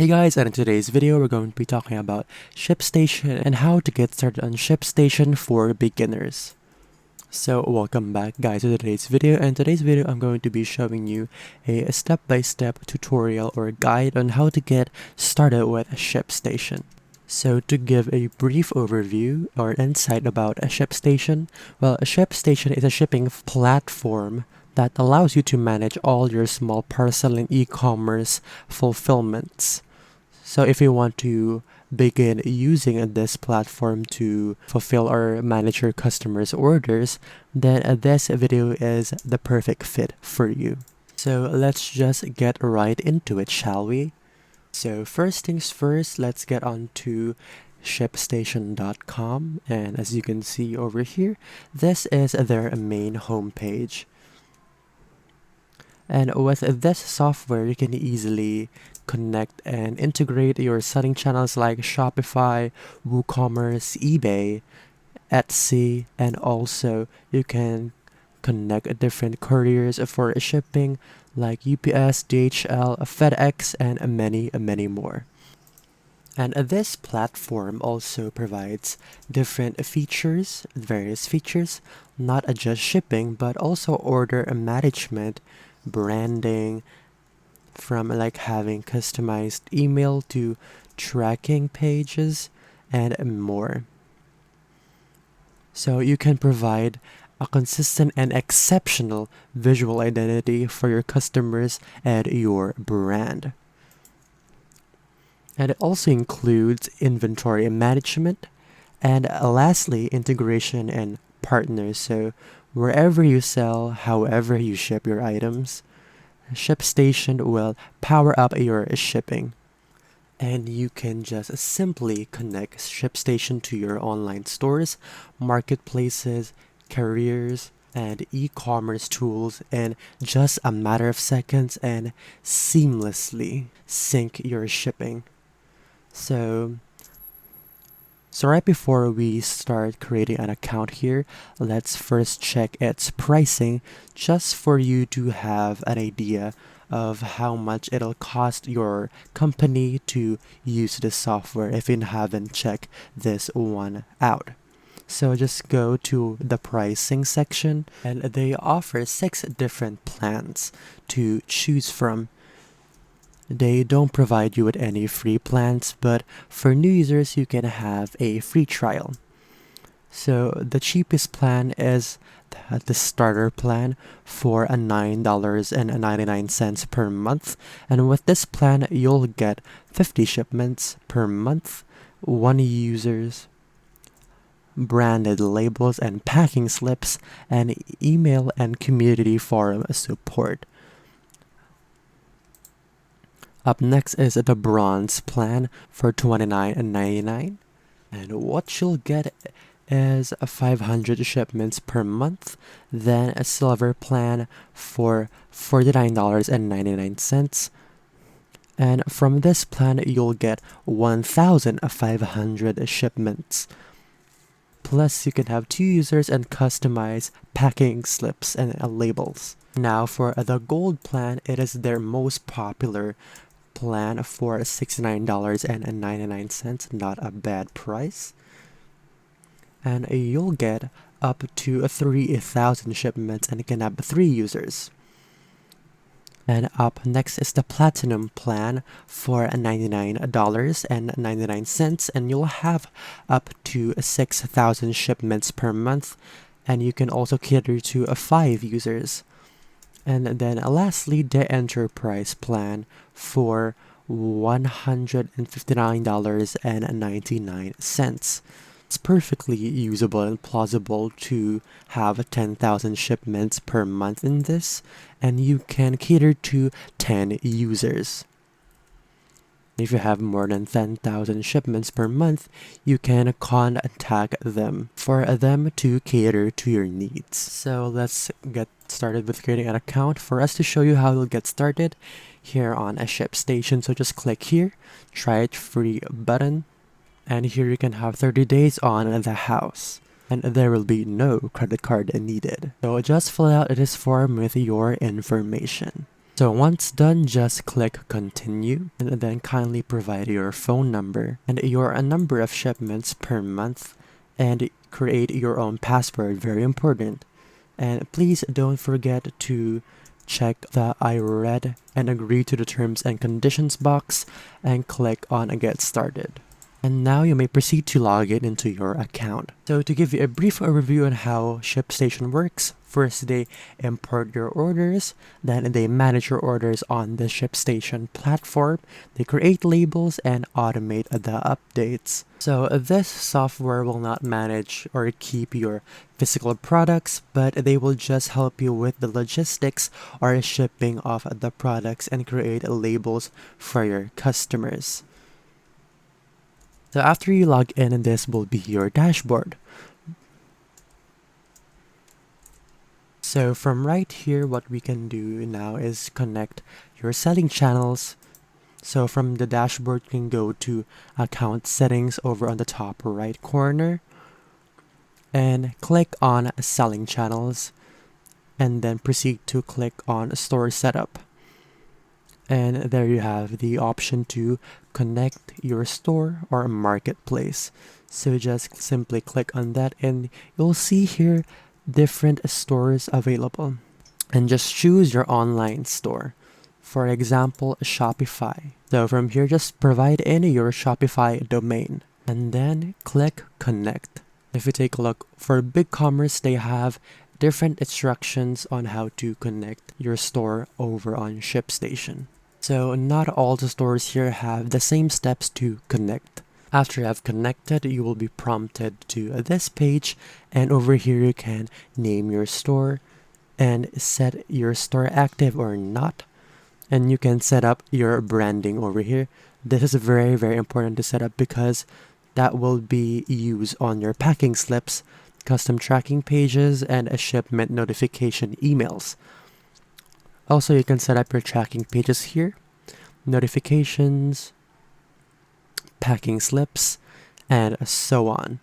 Hey guys, and in today's video we're going to be talking about Shipstation and how to get started on Shipstation for beginners. So welcome back guys to today's video, and today's video I'm going to be showing you a step-by-step tutorial or guide on how to get started with Shipstation. So to give a brief overview or insight about a Shipstation, well, a Shipstation is a shipping platform that allows you to manage all your small parcel and e-commerce fulfillments. So if you want to begin using this platform to fulfill or manage your customers' orders, then this video is the perfect fit for you. So let's just get right into it, shall we? So first things first, let's get on to Shipstation.com, and as you can see over here, this is their main homepage. And with this software, you can easily connect and integrate your selling channels like Shopify, WooCommerce, eBay, Etsy, and also you can connect different couriers for shipping like UPS, DHL, FedEx, and many more. And this platform also provides different features, various features, not just shipping, but also order management, branding, from like having customized email to tracking pages and more. So you can provide a consistent and exceptional visual identity for your customers and your brand. And it also includes inventory management and lastly integration and partners. So wherever you sell, however you ship your items, Shipstation will power up your shipping. And you can just simply connect Shipstation to your online stores, marketplaces, carriers, and e-commerce tools in just a matter of seconds and seamlessly sync your shipping. So right before we start creating an account here, let's first check its pricing just for you to have an idea of how much it'll cost your company to use the software if you haven't checked this one out. So just go to the pricing section, and they offer 6 different plans to choose from. They don't provide you with any free plans, but for new users you can have a free trial. So the cheapest plan is the starter plan for $9.99 per month, and with this plan you'll get 50 shipments per month, 1 users, branded labels and packing slips, and email and community forum support. Up next is the bronze plan for $29.99, and what you'll get is 500 shipments per month, then a silver plan for $49.99, and from this plan you'll get 1,500 shipments. Plus you can have 2 users and customize packing slips and labels. Now for the gold plan, it is their most popular plan for $69.99, not a bad price. And you'll get up to 3,000 shipments and you can have 3 users. And up next is the platinum plan for $99.99, and you'll have up to 6,000 shipments per month, and you can also cater to 5 users. And then lastly, the enterprise plan for $159.99. It's perfectly usable and plausible to have 10,000 shipments per month in this, and you can cater to 10 users. If you have more than 10,000 shipments per month, you can contact them for them to cater to your needs. So let's get started with creating an account. For us to show you how you'll get started here on a Shipstation, so just click here, try it free button, and here you can have 30 days on the house, and there will be no credit card needed. So just fill out this form with your information. So once done, just click continue and then kindly provide your phone number and your number of shipments per month and create your own password, very important. And please don't forget to check the I read and agree to the terms and conditions box and click on get started. And now you may proceed to log in into your account. So to give you a brief overview on how Shipstation works, first they import your orders, then they manage your orders on the Shipstation platform, they create labels and automate the updates. So this software will not manage or keep your physical products, but they will just help you with the logistics or shipping of the products and create labels for your customers. So after you log in, this will be your dashboard. So from right here, what we can do now is connect your selling channels. So from the dashboard, you can go to account settings over on the top right corner and click on selling channels and then proceed to click on store setup. And there you have the option to connect your store or marketplace. So just simply click on that and you'll see here different stores available. And just choose your online store. For example, Shopify. So from here, just provide in your Shopify domain and then click connect. If you take a look for BigCommerce, they have different instructions on how to connect your store over on Shipstation. So not all the stores here have the same steps to connect. After you have connected, you will be prompted to this page, and over here you can name your store and set your store active or not. And you can set up your branding over here. This is very, very important to set up because that will be used on your packing slips, custom tracking pages, and a shipment notification emails. Also, you can set up your tracking pages here, notifications, packing slips, and so on.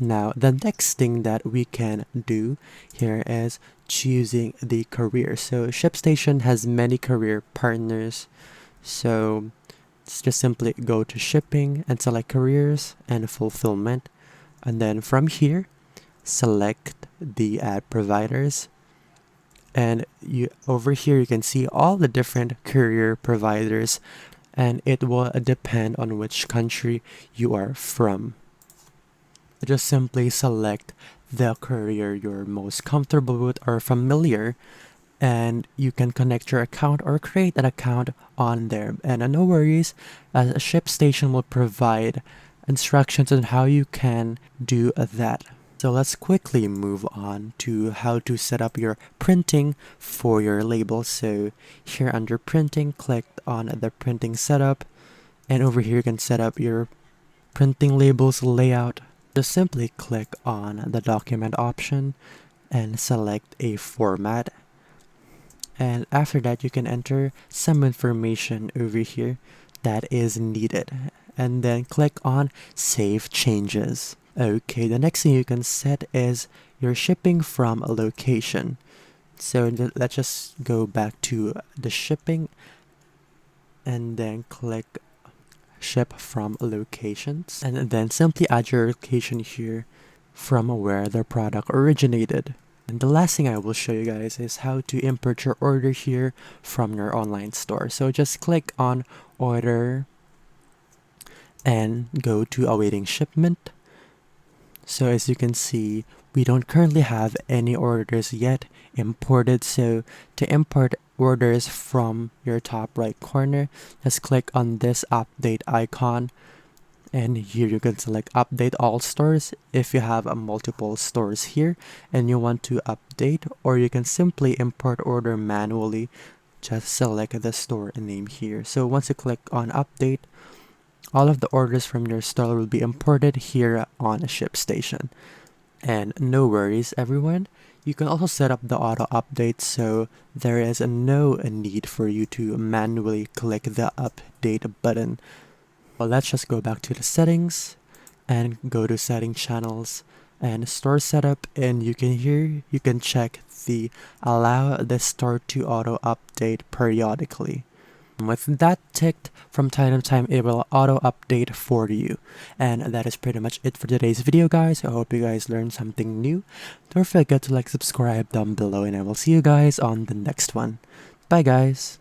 Now, the next thing that we can do here is choosing the career. So Shipstation has many career partners. So let's just simply go to shipping and select careers and fulfillment. And then from here, select the ad providers. And over here you can see all the different courier providers, and it will depend on which country you are from. Just simply select the courier you're most comfortable with or familiar, and you can connect your account or create an account on there. And no worries, Shipstation will provide instructions on how you can do that. So let's quickly move on to how to set up your printing for your label. So here under printing, click on the printing setup, and over here you can set up your printing labels layout. Just simply click on the document option and select a format. And after that, you can enter some information over here that is needed. And then click on Save Changes. Okay, the next thing you can set is your shipping from a location. So let's just go back to the shipping and then click Ship from Locations. And then simply add your location here from where the product originated. And the last thing I will show you guys is how to import your order here from your online store. So just click on Order and go to Awaiting Shipment. So as you can see, we don't currently have any orders yet imported. So to import orders from your top right corner, just click on this update icon. And here you can select update all stores if you have multiple stores here and you want to update, or you can simply import order manually. Just select the store name here. So once you click on update, all of the orders from your store will be imported here on Shipstation. And no worries everyone, you can also set up the auto update, so there is no need for you to manually click the update button. Well, let's just go back to the settings and go to setting channels and store setup, and you can check the allow the store to auto update periodically. With that ticked, from time to time it will auto update for you. And that is pretty much it for today's video, guys. I hope you guys learned something new. Don't forget to like, subscribe down below, and I will see you guys on the next one. Bye, guys.